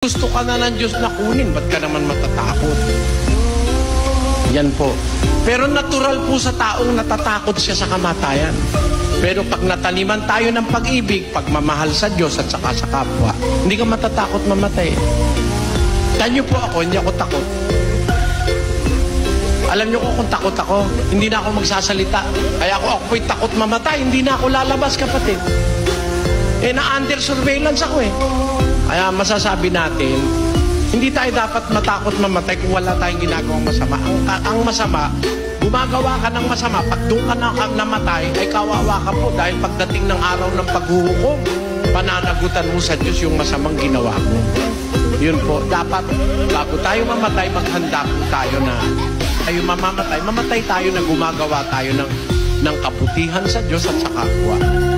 Gusto ka na ng Diyos na kunin, ba't ka naman matatakot? Yan po. Pero natural po sa taong natatakot siya sa kamatayan. Pero pag nataniman tayo ng pag-ibig, pagmamahal sa Diyos at saka sa kapwa, hindi ka matatakot mamatay. Tanyo po ako, hindi ako takot. Alam niyo ko kung takot ako, hindi na ako magsasalita. Kaya ako po'y takot mamatay, hindi na ako lalabas, kapatid. Na-under surveillance ako eh. Kaya masasabi natin, hindi tayo dapat matakot mamatay kung wala tayong ginagawang masama. Ang masama, gumagawa ka ng masama, pag doon ka namatay, ay kawawa ka po dahil pagdating ng araw ng paghuhukom, pananagutan mo sa Diyos yung masamang ginawa mo. Yun po, dapat bago tayo mamatay, maghanda po tayo na tayo mamatay tayo na gumagawa tayo ng kabutihan sa Diyos at sa kapwa.